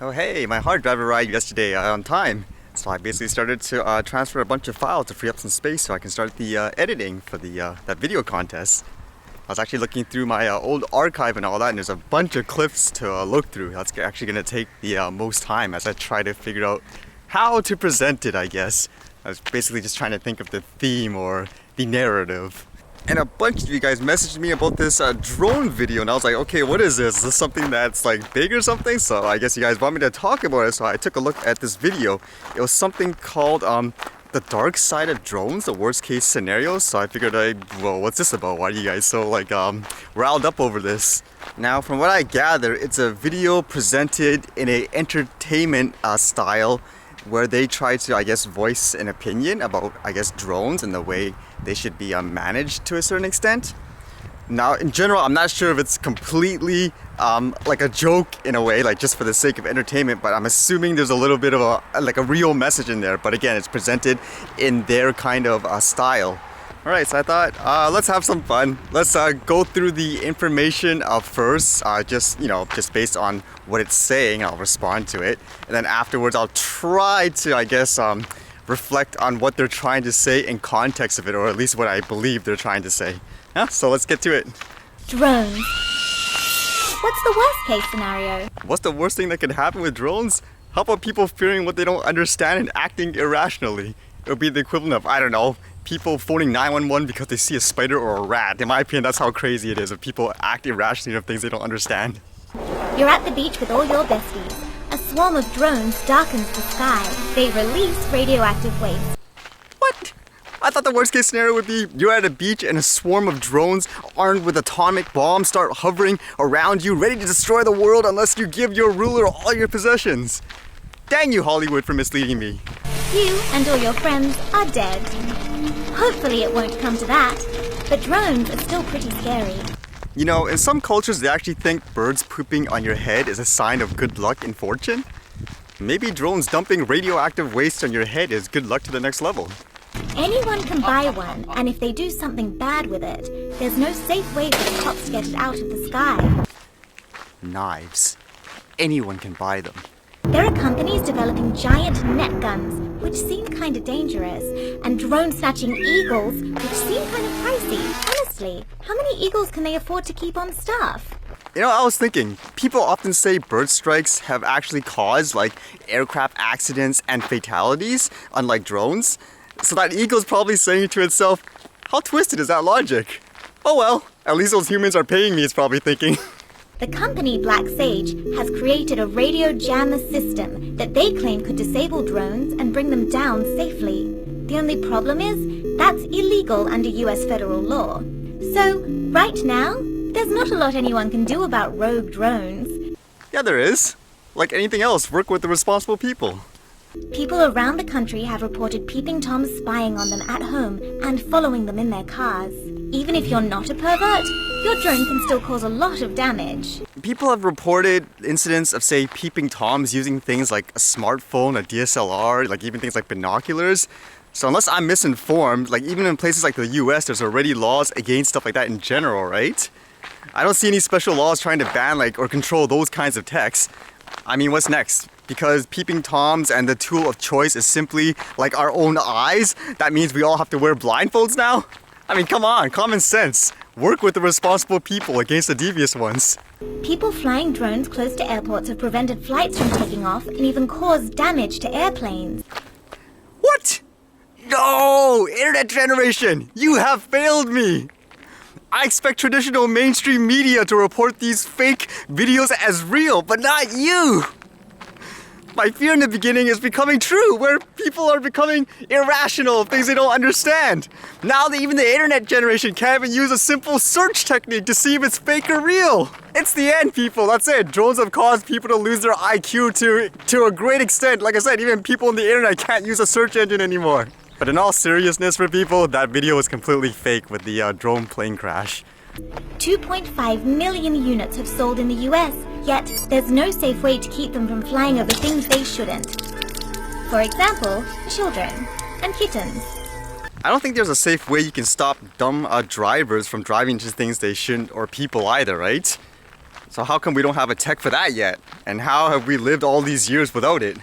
Oh hey, my hard drive arrived yesterday on time. So I basically started to transfer a bunch of files to free up some space so I can start the editing for that video contest. I was actually looking through my old archive and all that, and there's a bunch of clips to look through. That's actually going to take the most time as I try to figure out how to present it, I guess. I was basically just trying to think of the theme or the narrative. And a bunch of you guys messaged me about this drone video, and I was like, okay, what is this? Is this something that's like big or something? So I guess you guys want me to talk about it, so I took a look at this video. It was something called the dark side of drones, the worst case scenario. So I figured, well, what's this about? Why are you guys so like riled up over this? Now, from what I gather, it's a video presented in a entertainment style, where they try to, I guess, voice an opinion about, I guess, drones and the way they should be managed to a certain extent. Now, in general, I'm not sure if it's completely like a joke in a way, like just for the sake of entertainment, but I'm assuming there's a little bit of a real message in there. But again, it's presented in their kind of style. Alright, so I thought, let's have some fun. Let's go through the information first, just based on what it's saying. I'll respond to it. And then afterwards, I'll try to, I guess, reflect on what they're trying to say in context of it, or at least what I believe they're trying to say. Yeah, so let's get to it. Drones. What's the worst case scenario? What's the worst thing that could happen with drones? How about people fearing what they don't understand and acting irrationally? It would be the equivalent of, I don't know, people phoning 911 because they see a spider or a rat. In my opinion, that's how crazy it is if people act irrationally of things they don't understand. You're at the beach with all your besties. A swarm of drones darkens the sky. They release radioactive waste. What? I thought the worst case scenario would be you're at a beach and a swarm of drones armed with atomic bombs start hovering around you, ready to destroy the world unless you give your ruler all your possessions. Dang you, Hollywood, for misleading me. You and all your friends are dead. Hopefully it won't come to that, but drones are still pretty scary. You know, in some cultures they actually think birds pooping on your head is a sign of good luck and fortune. Maybe drones dumping radioactive waste on your head is good luck to the next level. Anyone can buy one, and if they do something bad with it, there's no safe way for the cops to get it out of the sky. Knives. Anyone can buy them. There are companies developing giant net guns, which seem kind of dangerous, and drone-snatching eagles, which seem kind of pricey. Honestly, how many eagles can they afford to keep on staff? You know, I was thinking, people often say bird strikes have actually caused, like, aircraft accidents and fatalities, unlike drones. So that eagle's probably saying to itself, how twisted is that logic? Oh well, at least those humans are paying me, it's probably thinking. The company Black Sage has created a radio jammer system that they claim could disable drones and bring them down safely. The only problem is, that's illegal under US federal law. So, right now, there's not a lot anyone can do about rogue drones. Yeah, there is. Like anything else, work with the responsible people. People around the country have reported peeping toms spying on them at home and following them in their cars. Even if you're not a pervert, your drone can still cause a lot of damage. People have reported incidents of, say, peeping toms using things like a smartphone, a DSLR, like even things like binoculars. So unless I'm misinformed, like even in places like the US, there's already laws against stuff like that in general, right? I don't see any special laws trying to ban or control those kinds of techs. I mean, what's next? Because peeping toms and the tool of choice is simply like our own eyes, that means we all have to wear blindfolds now? I mean, come on, common sense. Work with the responsible people against the devious ones. People flying drones close to airports have prevented flights from taking off and even caused damage to airplanes. What? No! Internet generation! You have failed me! I expect traditional mainstream media to report these fake videos as real, but not you! My fear in the beginning is becoming true, where people are becoming irrational of things they don't understand. Now that even the internet generation can't even use a simple search technique to see if it's fake or real. It's the end, people. That's it. Drones have caused people to lose their IQ to a great extent. Like I said, even people on the internet can't use a search engine anymore. But in all seriousness for people, that video was completely fake with the drone plane crash. 2.5 million units have sold in the US, yet there's no safe way to keep them from flying over things they shouldn't. For example, children and kittens. I don't think there's a safe way you can stop dumb drivers from driving into things they shouldn't, or people either, right? So how come we don't have a tech for that yet? And how have we lived all these years without it?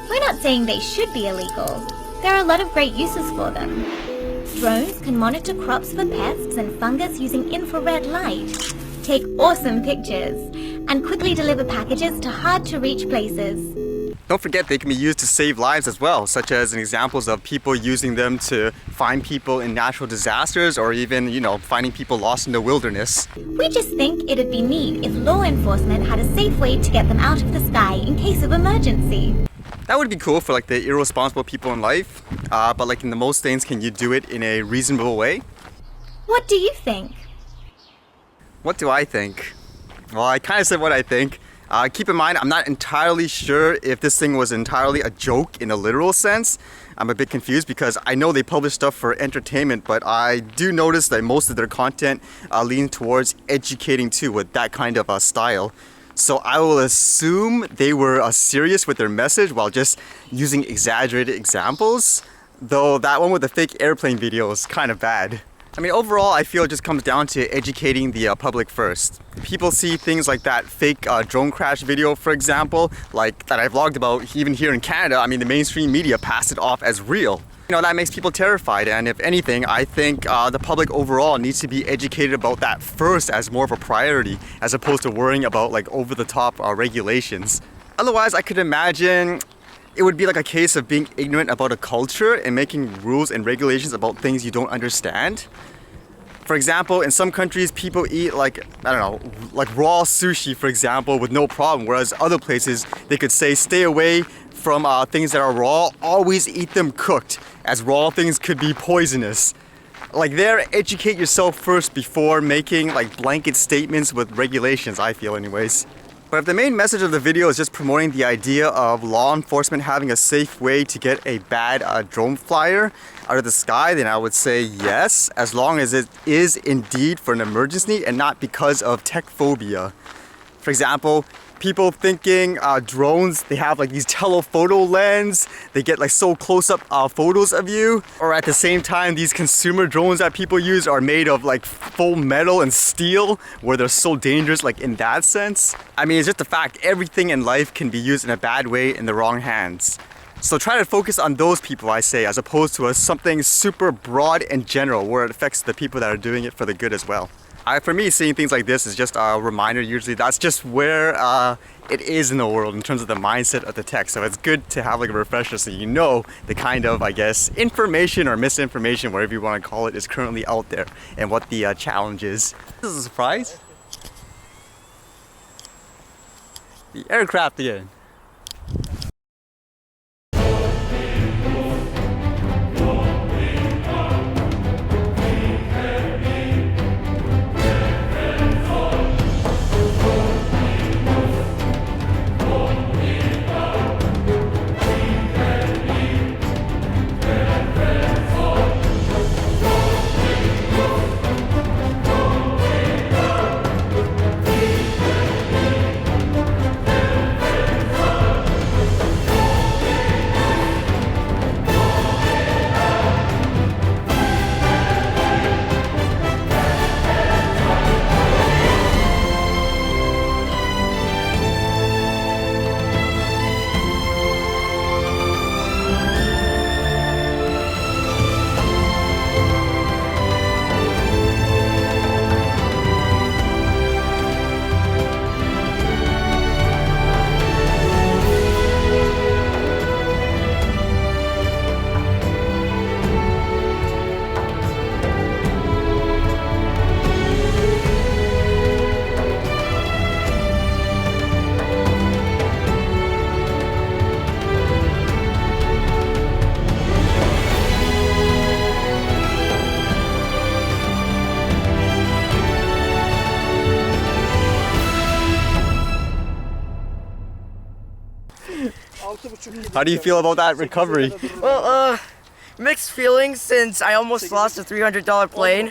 We're not saying they should be illegal. There are a lot of great uses for them. Drones can monitor crops for pests and fungus using infrared light, take awesome pictures, and quickly deliver packages to hard-to-reach places. Don't forget they can be used to save lives as well, such as in examples of people using them to find people in natural disasters or even, finding people lost in the wilderness. We just think it'd be neat if law enforcement had a safe way to get them out of the sky in case of emergency. That would be cool for like the irresponsible people in life, but like in the most things, can you do it in a reasonable way? What do you think? What do I think? Well, I kind of said what I think. Keep in mind, I'm not entirely sure if this thing was entirely a joke in a literal sense. I'm a bit confused because I know they publish stuff for entertainment, but I do notice that most of their content leans towards educating too with that kind of style. So I will assume they were serious with their message while just using exaggerated examples, though that one with the fake airplane video is kind of bad. I mean, overall, I feel it just comes down to educating the public first. People see things like that fake drone crash video, for example, like that I vlogged about even here in Canada. I mean, the mainstream media passed it off as real. That makes people terrified, and if anything, I think the public overall needs to be educated about that first as more of a priority, as opposed to worrying about like over-the-top regulations. Otherwise, I could imagine it would be like a case of being ignorant about a culture and making rules and regulations about things you don't understand. For example, in some countries, people eat like raw sushi, for example, with no problem, whereas other places, they could say, stay away from things that are raw, always eat them cooked, as raw things could be poisonous. Like there, educate yourself first before making like blanket statements with regulations, I feel anyways. But if the main message of the video is just promoting the idea of law enforcement having a safe way to get a bad drone flyer out of the sky, then I would say yes, as long as it is indeed for an emergency and not because of tech phobia. For example, people thinking drones, they have like these telephoto lens, they get like so close-up photos of you, or at the same time these consumer drones that people use are made of like full metal and steel, where they're so dangerous like in that sense. I mean, it's just the fact everything in life can be used in a bad way in the wrong hands. So try to focus on those people, I say, as opposed to something super broad and general where it affects the people that are doing it for the good as well. For me, seeing things like this is just a reminder. Usually that's just where it is in the world in terms of the mindset of the tech. So it's good to have like a refresher so you know the kind of, I guess, information or misinformation, whatever you want to call it, is currently out there and what the challenge is. This is a surprise. The aircraft again. How do you feel about that recovery? Well, mixed feelings since I almost lost a $300 plane.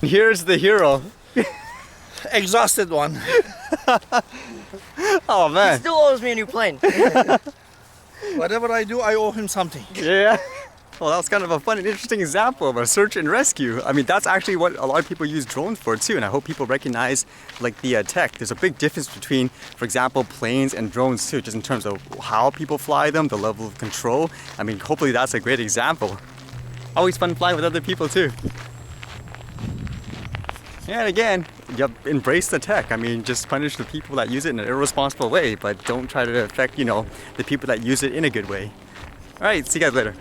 Here's the hero. Exhausted one. Oh He man. still owes me a new plane. Whatever I do, I owe him something. Yeah. Well, that was kind of a fun and interesting example of a search and rescue. I mean, that's actually what a lot of people use drones for too, and I hope people recognize like the tech. There's a big difference between, for example, planes and drones too, just in terms of how people fly them, the level of control. I mean, hopefully that's a great example. Always fun flying with other people too. And again, you embrace the tech. I mean, just punish the people that use it in an irresponsible way, but don't try to affect, the people that use it in a good way. All right, see you guys later.